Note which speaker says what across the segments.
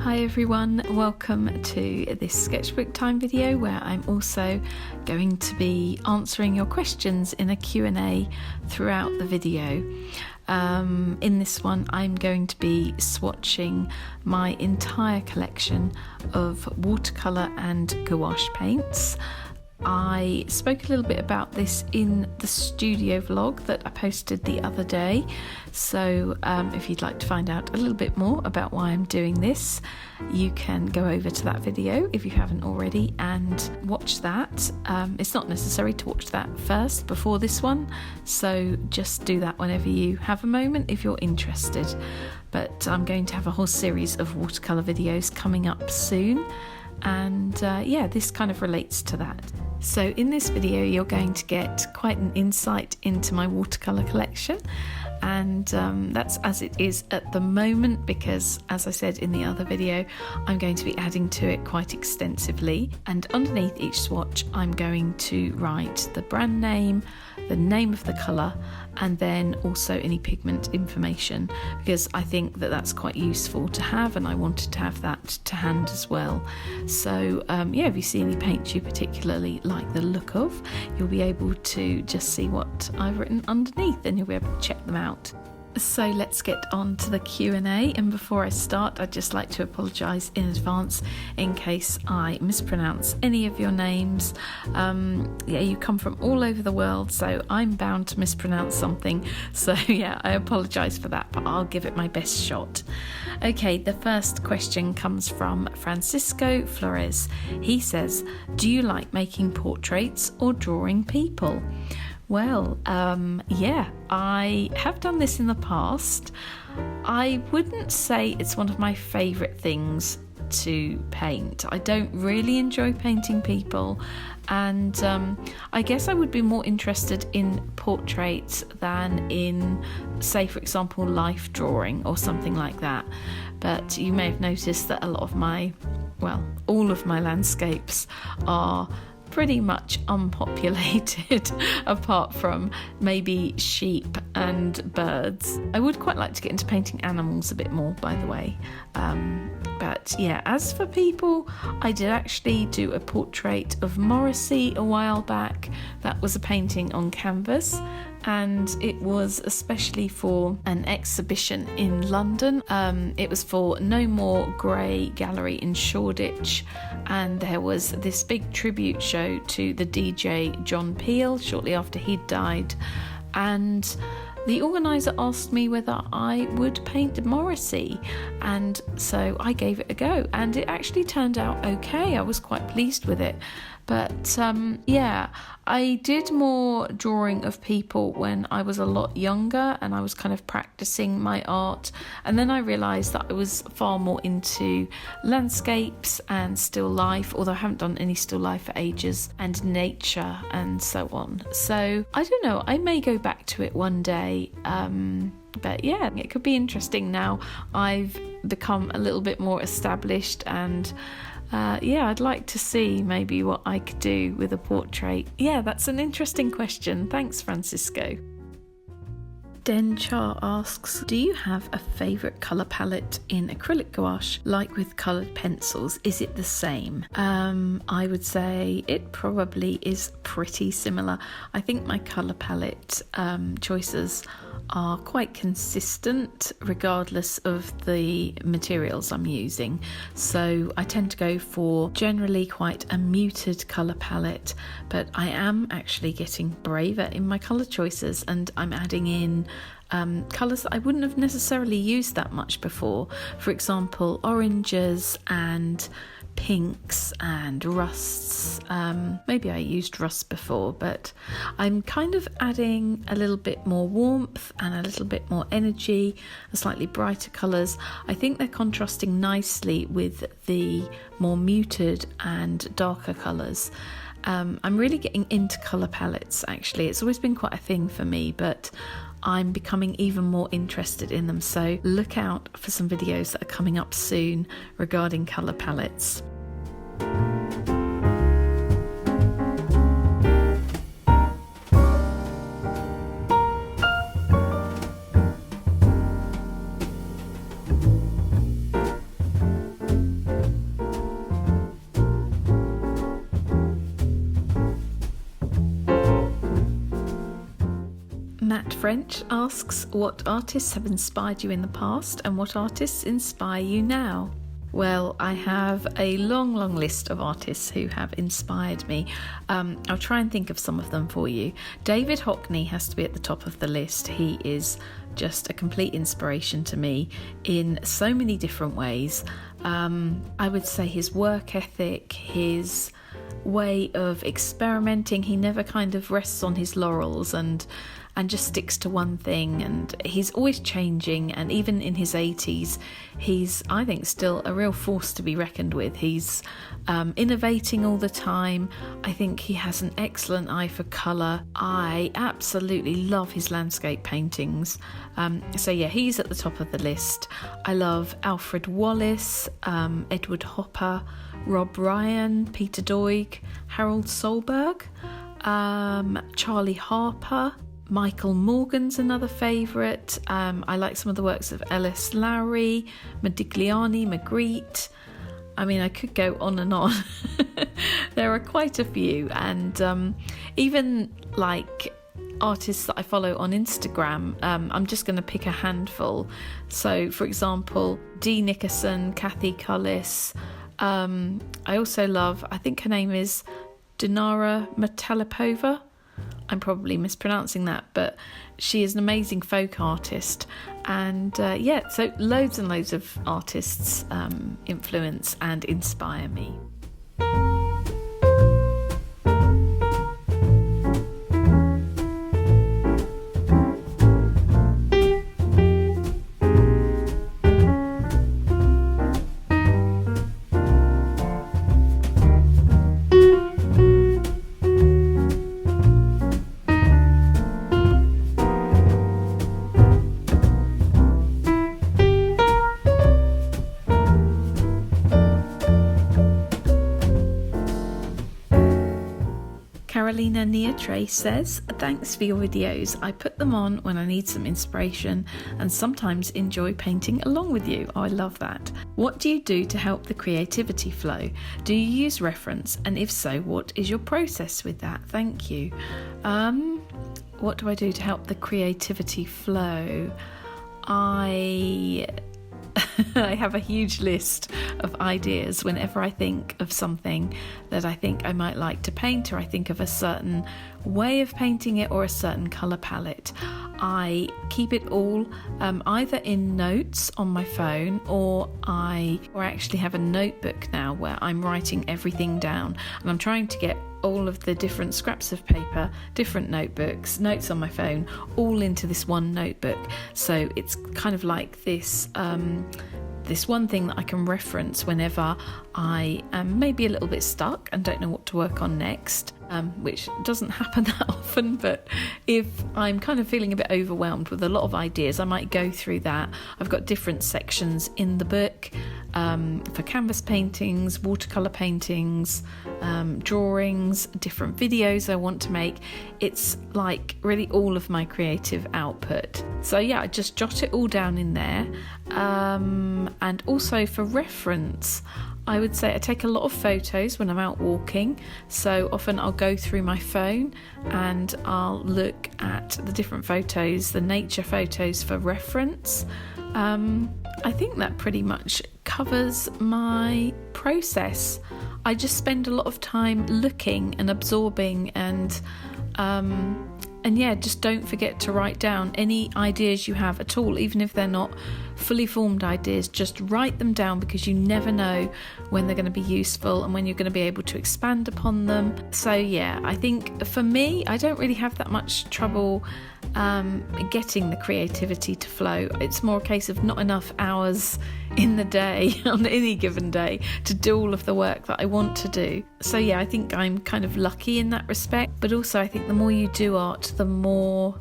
Speaker 1: Hi everyone, welcome to this Sketchbook Time video where I'm also going to be answering your questions in a Q&A throughout the video. In this one I'm going to be swatching my entire collection of watercolour and gouache paints. I spoke a little bit about this in the studio vlog that I posted the other day, so if you'd like to find out a little bit more about why I'm doing this, you can go over to that video if you haven't already and watch that. It's not necessary to watch that first before this one, so just do that whenever you have a moment if you're interested. But I'm going to have a whole series of watercolour videos coming up soon, and yeah, this kind of relates to that. So in this video you're going to get quite an insight into my watercolour collection, and that's as it is at the moment because, as I said in the other video, I'm going to be adding to it quite extensively, and underneath each swatch I'm going to write the brand name, the name of the colour, and then also any pigment information, because I think that that's quite useful to have and I wanted to have that to hand as well. So yeah, if you see any paints you particularly like the look of, you'll be able to just see what I've written underneath and you'll be able to check them out. So let's get on to the Q&A, and before I start I'd just like to apologise in advance in case I mispronounce any of your names. Yeah, you come from all over the world, so I'm bound to mispronounce something, so yeah, I apologise for that, but I'll give it my best shot. Okay, the first question comes from Francisco Flores. He says, do you like making portraits or drawing people? Well, yeah, I have done this in the past. I wouldn't say it's one of my favourite things to paint. I don't really enjoy painting people, and I guess I would be more interested in portraits than in, say for example, life drawing or something like that. But you may have noticed that a lot of my, well, all of my landscapes are pretty much unpopulated apart from maybe sheep and birds. I would quite like to get into painting animals a bit more, by the way. But yeah, as for people, I did actually do a portrait of Morrissey a while back. That was a painting on canvas, and it was especially for an exhibition in London. It was for No More Grey Gallery in Shoreditch, and there was this big tribute show to the DJ John Peel shortly after he'd died, and the organiser asked me whether I would paint Morrissey, and so I gave it a go, and it actually turned out okay. I was quite pleased with it. But yeah, I did more drawing of people when I was a lot younger and I was kind of practicing my art, and then I realised that I was far more into landscapes and still life, although I haven't done any still life for ages, and nature and so on. So I don't know, I may go back to it one day. But yeah, it could be interesting now I've become a little bit more established, and yeah, I'd like to see maybe what I could do with a portrait. Yeah, that's an interesting question. Thanks, Francisco. Den Char asks, do you have a favourite colour palette in acrylic gouache, like with coloured pencils? Is it the same? I would say it probably is pretty similar. I think my colour palette choices are quite consistent regardless of the materials I'm using. So I tend to go for generally quite a muted colour palette, but I am actually getting braver in my colour choices, and I'm adding in colours that I wouldn't have necessarily used that much before. For example, oranges and pinks and rusts. Maybe I used rust before, but I'm kind of adding a little bit more warmth and a little bit more energy, slightly brighter colours. I think they're contrasting nicely with the more muted and darker colours. I'm really getting into colour palettes actually. It's always been quite a thing for me, but I'm becoming even more interested in them, so look out for some videos that are coming up soon regarding colour palettes. French asks, what artists have inspired you in the past and what artists inspire you now? Well, I have a long list of artists who have inspired me. I'll try and think of some of them for you. David Hockney has to be at the top of the list. He is just a complete inspiration to me in so many different ways. I would say his work ethic, his way of experimenting, he never kind of rests on his laurels and just sticks to one thing, and he's always changing, and even in his 80s he's, I think, still a real force to be reckoned with. He's innovating all the time. I think he has an excellent eye for colour. I absolutely love his landscape paintings. So yeah, he's at the top of the list. I love Alfred Wallace, Edward Hopper, Rob Ryan, Peter Doig, Harold Solberg, Charlie Harper. Michael Morgan's another favourite. I like some of the works of Ellis Lowry, Modigliani, Magritte. I mean, I could go on and on. There are quite a few, and even like artists that I follow on Instagram, I'm just going to pick a handful. So, for example, Dee Nickerson, Kathy Cullis. I also love, I think her name is Dinara Metalipova. I'm probably mispronouncing that, but she is an amazing folk artist. And so loads and loads of artists influence and inspire me. Carolina Neatre says, thanks for your videos. I put them on when I need some inspiration and sometimes enjoy painting along with you. Oh, I love that. What do you do to help the creativity flow? Do you use reference? And if so, what is your process with that? Thank you. What do I do to help the creativity flow? I have a huge list of ideas whenever I think of something that I think I might like to paint, or I think of a certain way of painting it or a certain colour palette. I keep it all either in notes on my phone, or I actually have a notebook now where I'm writing everything down, and I'm trying to get all of the different scraps of paper, different notebooks, notes on my phone, all into this one notebook. So it's kind of like this this one thing that I can reference whenever I am maybe a little bit stuck and don't know what to work on next, which doesn't happen that often, but if I'm kind of feeling a bit overwhelmed with a lot of ideas, I might go through that. I've got different sections in the book for canvas paintings, watercolour paintings, drawings, different videos I want to make. It's like really all of my creative output. So yeah, I just jot it all down in there. And also for reference, I would say I take a lot of photos when I'm out walking, so often I'll go through my phone and I'll look at the different photos, the nature photos, for reference. I think that pretty much covers my process. I just spend a lot of time looking and absorbing, and yeah, just don't forget to write down any ideas you have at all, even if they're not fully formed ideas. Just write them down, because you never know when they're going to be useful and when you're going to be able to expand upon them. So yeah, I think for me, I don't really have that much trouble getting the creativity to flow. It's more a case of not enough hours in the day on any given day to do all of the work that I want to do. So yeah, I think I'm kind of lucky in that respect, but also I think the more you do art, the more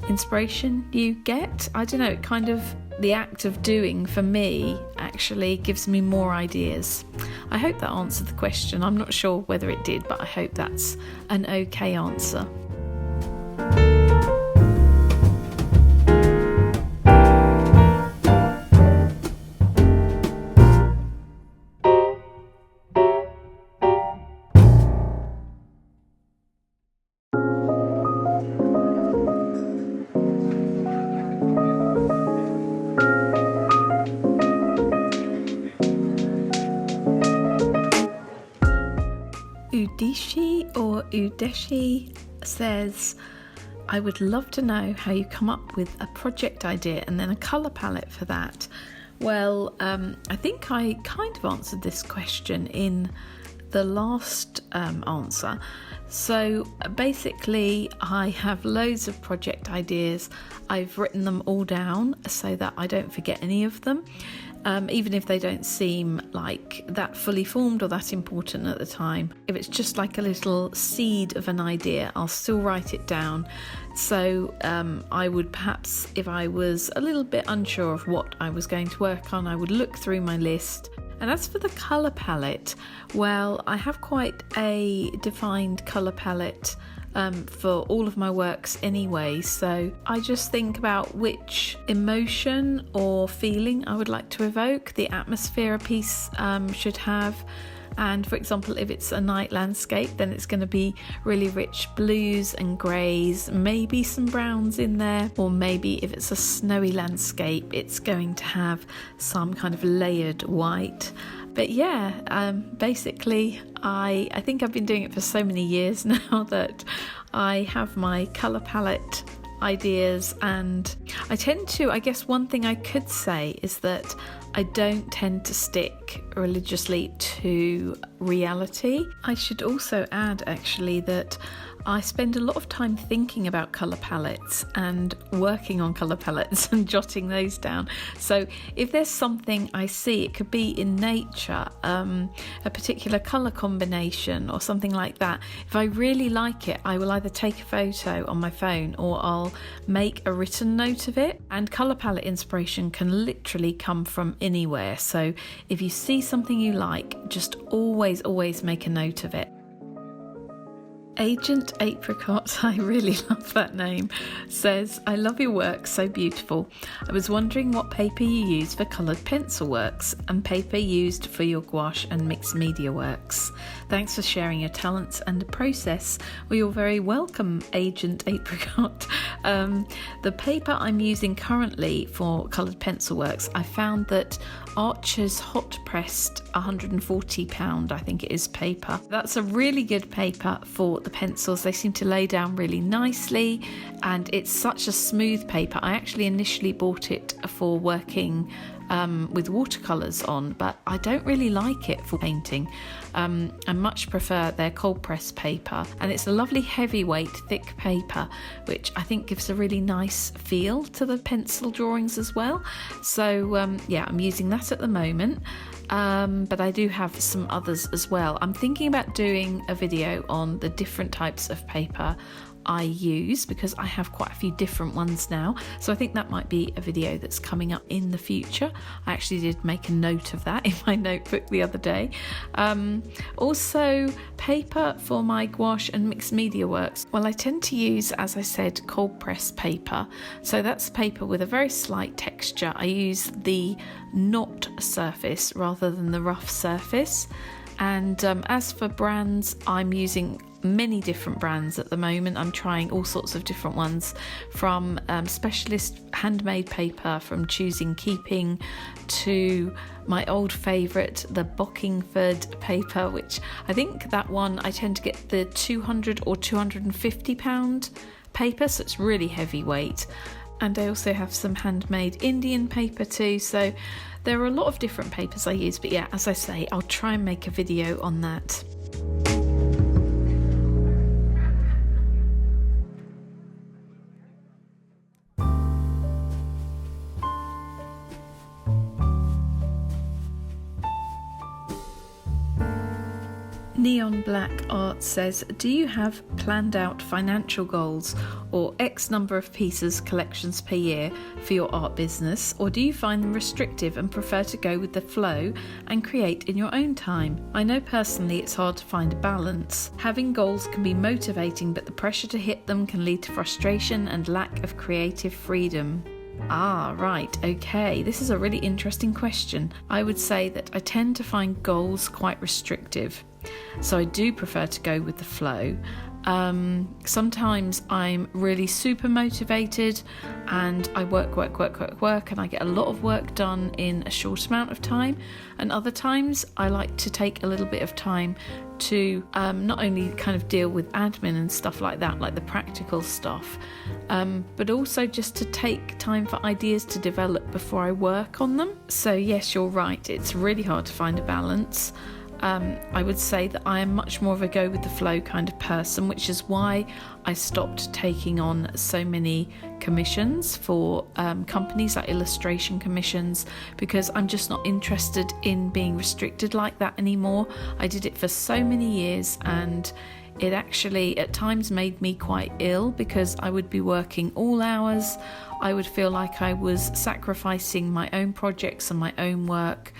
Speaker 1: inspiration you get. I don't know, it kind of, the act of doing for me actually gives me more ideas. I hope that answered the question. I'm not sure whether it did, but I hope that's an okay answer. Udishi or Udeshi says, I would love to know how you come up with a project idea and then a colour palette for that. Well, I think I kind of answered this question in the last answer. So basically I have loads of project ideas. I've written them all down so that I don't forget any of them. Even if they don't seem like that fully formed or that important at the time. If it's just like a little seed of an idea, I'll still write it down. So I would perhaps, if I was a little bit unsure of what I was going to work on, I would look through my list. And as for the colour palette, well, I have quite a defined colour palette for all of my works anyway, so I just think about which emotion or feeling I would like to evoke, the atmosphere a piece should have. And for example, if it's a night landscape, then it's going to be really rich blues and greys, maybe some browns in there, or maybe if it's a snowy landscape, it's going to have some kind of layered white. But yeah, basically I think I've been doing it for so many years now that I have my colour palette ideas, and I tend to, I guess one thing I could say is that I don't tend to stick religiously to reality. I should also add actually that I spend a lot of time thinking about colour palettes and working on colour palettes and jotting those down. So if there's something I see, it could be in nature, a particular colour combination or something like that. If I really like it, I will either take a photo on my phone or I'll make a written note of it. And colour palette inspiration can literally come from anywhere. So if you see something you like, just always make a note of it. Agent Apricot, I really love that name, says, I love your work, so beautiful. I was wondering what paper you use for coloured pencil works and paper used for your gouache and mixed media works. Thanks for sharing your talents and the process. Well, you're very welcome, Agent Apricot. The paper I'm using currently for coloured pencil works, I found that Archer's hot pressed £140, I think it is, paper. That's a really good paper for the pencils. They seem to lay down really nicely and it's such a smooth paper. I actually initially bought it for working with watercolours on, but I don't really like it for painting. I much prefer their cold press paper, and it's a lovely heavyweight thick paper which I think gives a really nice feel to the pencil drawings as well. So yeah, I'm using that at the moment, but I do have some others as well. I'm thinking about doing a video on the different types of paper I use because I have quite a few different ones now, so I think that might be a video that's coming up in the future. I actually did make a note of that in my notebook the other day. Also, paper for my gouache and mixed media works. Well, I tend to use, as I said, cold press paper, so that's paper with a very slight texture. I use the knot surface rather than the rough surface. And as for brands, I'm using many different brands at the moment. I'm trying all sorts of different ones, from specialist handmade paper from Choosing Keeping to my old favourite, the Bockingford paper, which I think that one I tend to get the 200 or 250 pound paper, so it's really heavyweight. And I also have some handmade Indian paper too, so there are a lot of different papers I use, but yeah, as I say, I'll try and make a video on that. Neon Black Art says, do you have planned out financial goals or X number of pieces collections per year for your art business, or do you find them restrictive and prefer to go with the flow and create in your own time? I know personally it's hard to find a balance. Having goals can be motivating, but the pressure to hit them can lead to frustration and lack of creative freedom. Ah, right, okay. This is a really interesting question. I would say that I tend to find goals quite restrictive. So I do prefer to go with the flow. Sometimes I'm really super motivated and I work and I get a lot of work done in a short amount of time, and other times I like to take a little bit of time to not only kind of deal with admin and stuff like that, like the practical stuff, but also just to take time for ideas to develop before I work on them. So yes, you're right, it's really hard to find a balance. I would say that I am much more of a go with the flow kind of person, which is why I stopped taking on so many commissions for companies, like illustration commissions, because I'm just not interested in being restricted like that anymore. I did it for so many years, and it actually at times made me quite ill because I would be working all hours. I would feel like I was sacrificing my own projects and my own work.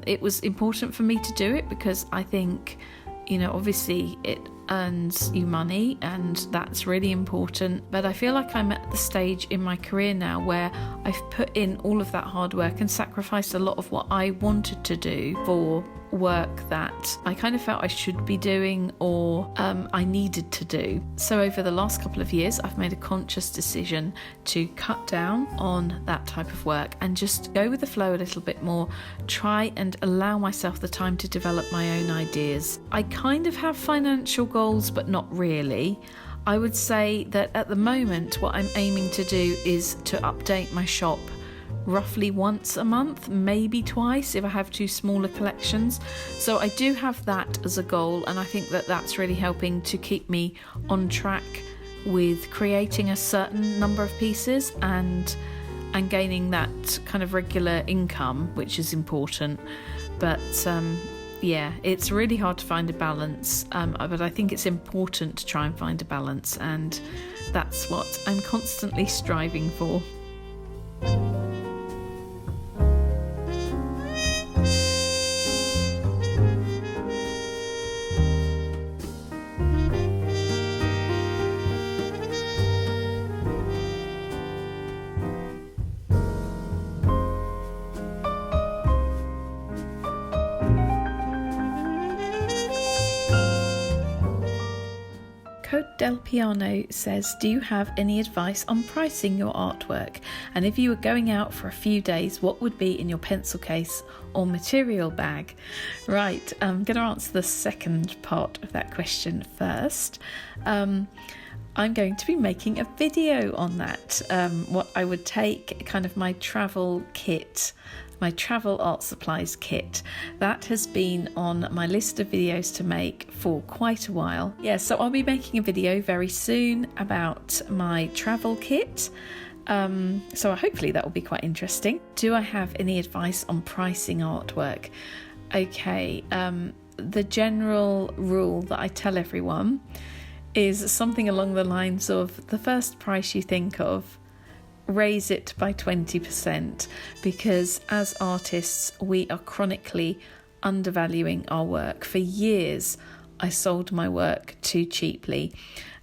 Speaker 1: It was important for me to do it because I think, obviously it earns you money and that's really important. But I feel like I'm at the stage in my career now where I've put in all of that hard work and sacrificed a lot of what I wanted to do for work that I kind of felt I should be doing or I needed to do. So over the last couple of years, I've made a conscious decision to cut down on that type of work and just go with the flow a little bit more, try and allow myself the time to develop my own ideas. I kind of have financial goals, but not really. I would say that at the moment, what I'm aiming to do is to update my shop roughly once a month, maybe twice if I have two smaller collections. So I do have that as a goal, and I think that that's really helping to keep me on track with creating a certain number of pieces and gaining that kind of regular income, which is important. But yeah, it's really hard to find a balance, but I think it's important to try and find a balance, and that's what I'm constantly striving for. Del Piano says, do you have any advice on pricing your artwork? And if you were going out for a few days, what would be in your pencil case or material bag? Right, I'm going to answer the second part of that question first. I'm going to be making a video on that. What I would take, kind of my travel kit, my travel art supplies kit. That has been on my list of videos to make for quite a while. Yeah, so I'll be making a video very soon about my travel kit. So hopefully that will be quite interesting. Do I have any advice on pricing artwork? Okay, the general rule that I tell everyone is something along the lines of the first price you think of, raise it by 20%, because as artists we are chronically undervaluing our work. For years I sold my work too cheaply,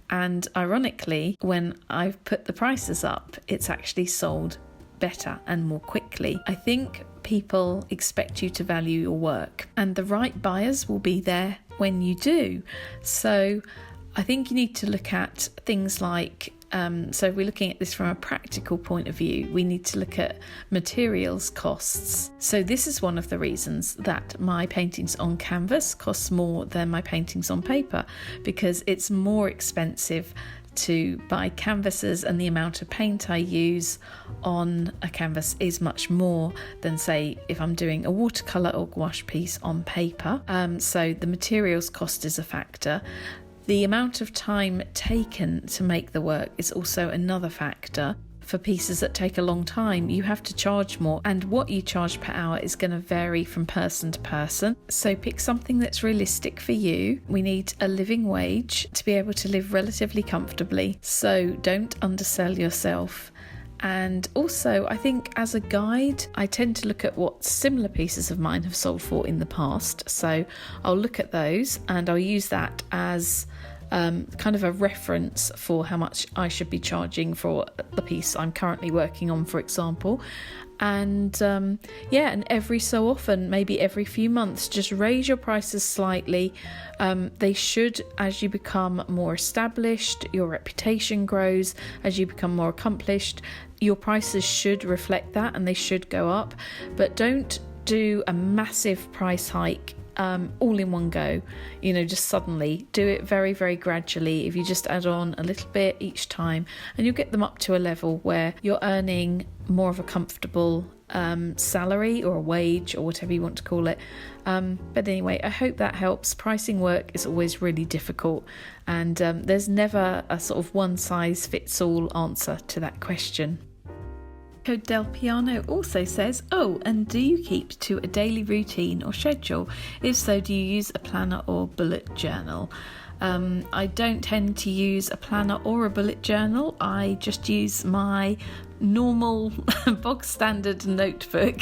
Speaker 1: and ironically when I've put the prices up, it's actually sold better and more quickly. I think people expect you to value your work, and the right buyers will be there when you do. So I think you need to look at things like so if we're looking at this from a practical point of view, we need to look at materials costs. So this is one of the reasons that my paintings on canvas cost more than my paintings on paper, because it's more expensive to buy canvases, and the amount of paint I use on a canvas is much more than, say, if I'm doing a watercolour or gouache piece on paper. So the materials cost is a factor. The amount of time taken to make the work is also another factor. For pieces that take a long time, you have to charge more, and what you charge per hour is going to vary from person to person. So pick something that's realistic for you. We need a living wage to be able to live relatively comfortably, so don't undersell yourself. And also, I think as a guide, I tend to look at what similar pieces of mine have sold for in the past. So I'll look at those and I'll use that as kind of a reference for how much I should be charging for the piece I'm currently working on, for example. And and every so often, maybe every few months, just raise your prices slightly. They should, as you become more established, your reputation grows, as you become more accomplished, your prices should reflect that and they should go up. But don't do a massive price hike all in one go, just suddenly. Do it very, very gradually. If you just add on a little bit each time, and you'll get them up to a level where you're earning more of a comfortable salary or a wage or whatever you want to call it. But anyway, I hope that helps. Pricing work is always really difficult, and there's never a sort of one size fits all answer to that question. Code Del Piano also says, and do you keep to a daily routine or schedule? If so, do you use a planner or bullet journal? I don't tend to use a planner or a bullet journal. I just use my normal bog standard notebook.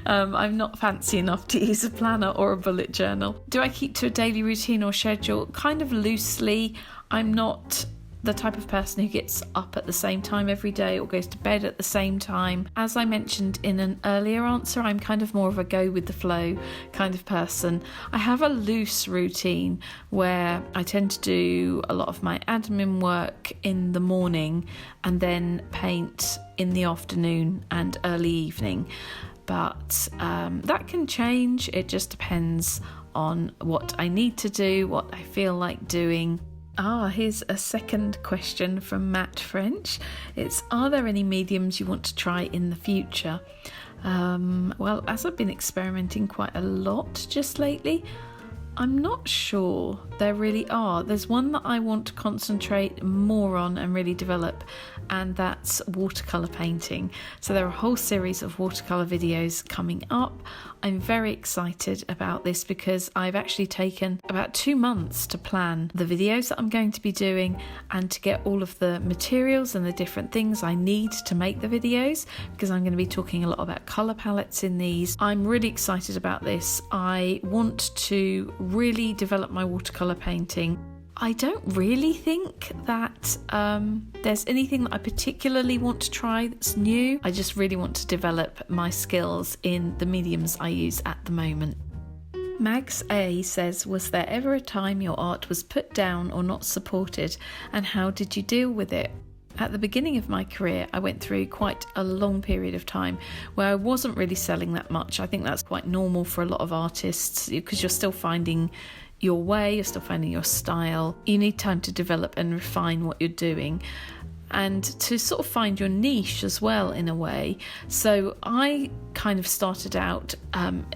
Speaker 1: I'm not fancy enough to use a planner or a bullet journal. Do I keep to a daily routine or schedule? Kind of loosely. I'm not the type of person who gets up at the same time every day or goes to bed at the same time. As I mentioned in an earlier answer, I'm kind of more of a go with the flow kind of person. I have a loose routine where I tend to do a lot of my admin work in the morning and then paint in the afternoon and early evening. But that can change. It just depends on what I need to do, what I feel like doing. Here's a second question from Matt French. It's, are there any mediums you want to try in the future? Well, as I've been experimenting quite a lot just lately, I'm not sure there really are. There's one that I want to concentrate more on and really develop, and that's watercolour painting. So there are a whole series of watercolour videos coming up. I'm very excited about this because I've actually taken about 2 months to plan the videos that I'm going to be doing and to get all of the materials and the different things I need to make the videos, because I'm going to be talking a lot about colour palettes in these. I'm really excited about this. I want to really develop my watercolour painting. I don't really think that there's anything that I particularly want to try that's new. I just really want to develop my skills in the mediums I use at the moment. Max A says, was there ever a time your art was put down or not supported, and how did you deal with it? At the beginning of my career, I went through quite a long period of time where I wasn't really selling that much. I think that's quite normal for a lot of artists because you're still finding your way, you're still finding your style. You need time to develop and refine what you're doing and to sort of find your niche as well in a way. So I kind of started out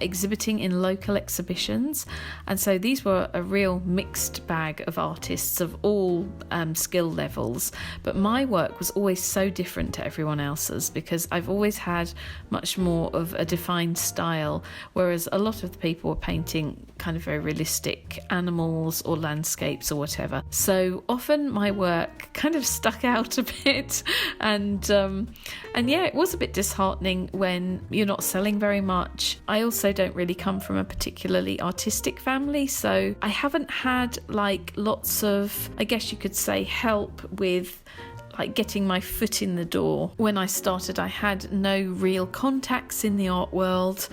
Speaker 1: exhibiting in local exhibitions, and so these were a real mixed bag of artists of all skill levels, but my work was always so different to everyone else's because I've always had much more of a defined style, whereas a lot of the people were painting kind of very realistic animals or landscapes or whatever. So often my work kind of stuck out a bit, and yeah, it was a bit disheartening when you're not selling very much. I also don't really come from a particularly artistic family, so I haven't had like lots of, I guess you could say, help with like getting my foot in the door. When I started, I had no real contacts in the art world,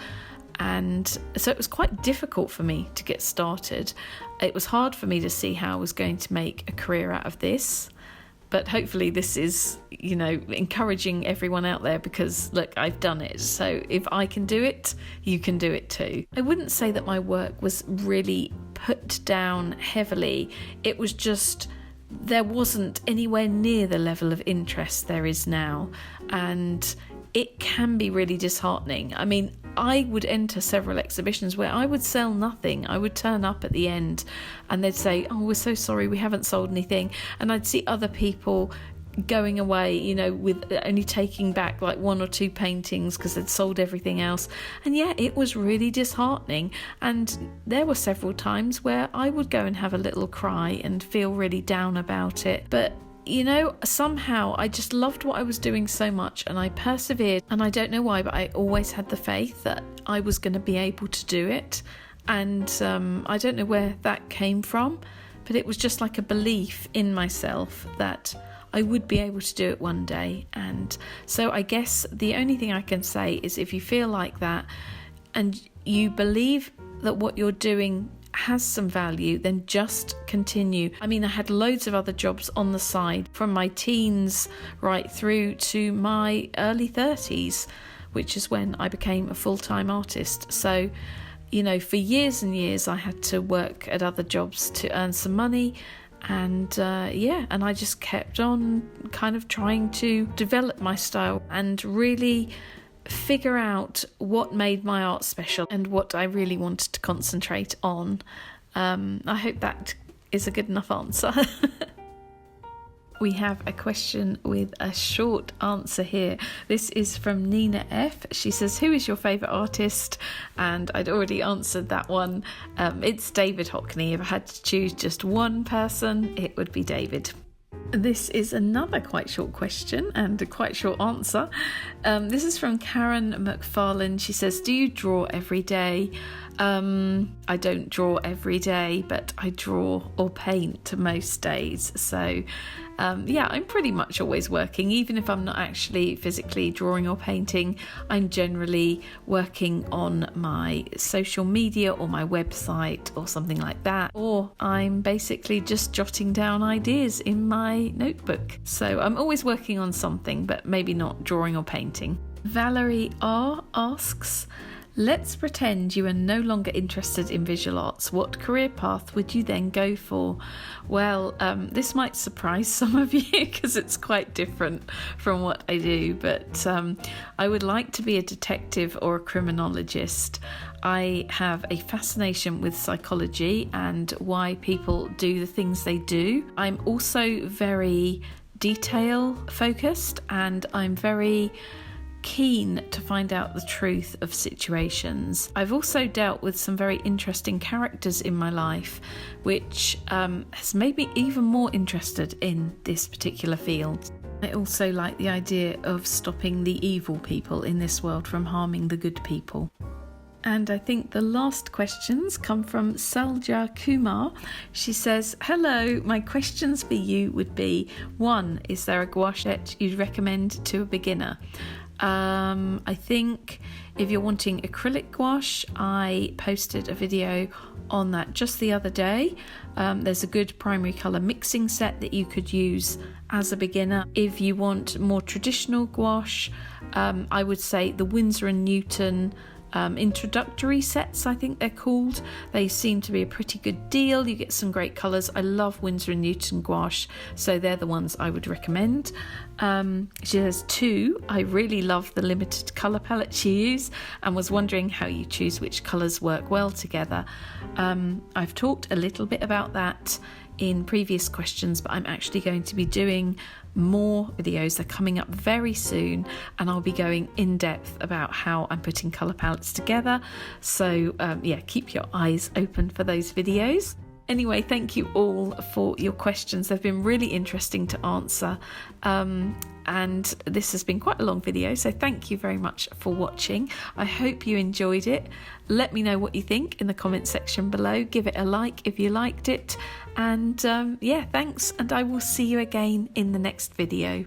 Speaker 1: and so it was quite difficult for me to get started. It was hard for me to see how I was going to make a career out of this. But hopefully this is, encouraging everyone out there, because look, I've done it. So if I can do it, you can do it too. I wouldn't say that my work was really put down heavily. It was just, there wasn't anywhere near the level of interest there is now. And it can be really disheartening. I mean, I would enter several exhibitions where I would sell nothing. I would turn up at the end and they'd say, oh, we're so sorry, we haven't sold anything. And I'd see other people going away, with only taking back like 1 or 2 paintings because they'd sold everything else. And yeah, it was really disheartening. And there were several times where I would go and have a little cry and feel really down about it. But somehow I just loved what I was doing so much, and I persevered, and I don't know why, but I always had the faith that I was going to be able to do it. And I don't know where that came from, but it was just like a belief in myself that I would be able to do it one day. And so I guess the only thing I can say is if you feel like that and you believe that what you're doing has some value, then just continue. I mean, I had loads of other jobs on the side from my teens right through to my early 30s, which is when I became a full-time artist. So, you know, for years and years I had to work at other jobs to earn some money. And and I just kept on kind of trying to develop my style and really figure out what made my art special and what I really wanted to concentrate on. I hope that is a good enough answer. We have a question with a short answer here. This is from Nina F. She says, who is your favourite artist? And I'd already answered that one. It's David Hockney. If I had to choose just one person, it would be David. This is another quite short question and a quite short answer. This is from Karen McFarlane. She says, do you draw every day? I don't draw every day, but I draw or paint most days. So I'm pretty much always working. Even if I'm not actually physically drawing or painting, I'm generally working on my social media or my website or something like that. Or I'm basically just jotting down ideas in my notebook. So I'm always working on something, but maybe not drawing or painting. Valerie R asks, let's pretend you are no longer interested in visual arts. What career path would you then go for? Well, this might surprise some of you because it's quite different from what I do, but I would like to be a detective or a criminologist. I have a fascination with psychology and why people do the things they do. I'm also very detail focused and I'm very keen to find out the truth of situations. I've also dealt with some very interesting characters in my life, which has made me even more interested in this particular field. I also like the idea of stopping the evil people in this world from harming the good people. And I think the last questions come from Salja Kumar. She says, hello, my questions for you would be, 1, is there a gouache that you'd recommend to a beginner? I think if you're wanting acrylic gouache, I posted a video on that just the other day. There's a good primary colour mixing set that you could use as a beginner. If you want more traditional gouache, I would say the Winsor Newton introductory sets, I think they're called. They seem to be a pretty good deal. You get some great colours. I love Winsor Newton gouache, so they're the ones I would recommend. She has 2. I really love the limited colour palette you use and was wondering how you choose which colours work well together. I've talked a little bit about that in previous questions, but I'm actually going to be doing more videos. They're coming up very soon and I'll be going in depth about how I'm putting colour palettes together. So keep your eyes open for those videos. Anyway, thank you all for your questions. They've been really interesting to answer. And this has been quite a long video, so thank you very much for watching. I hope you enjoyed it. Let me know what you think in the comment section below. Give it a like if you liked it. And thanks, and I will see you again in the next video.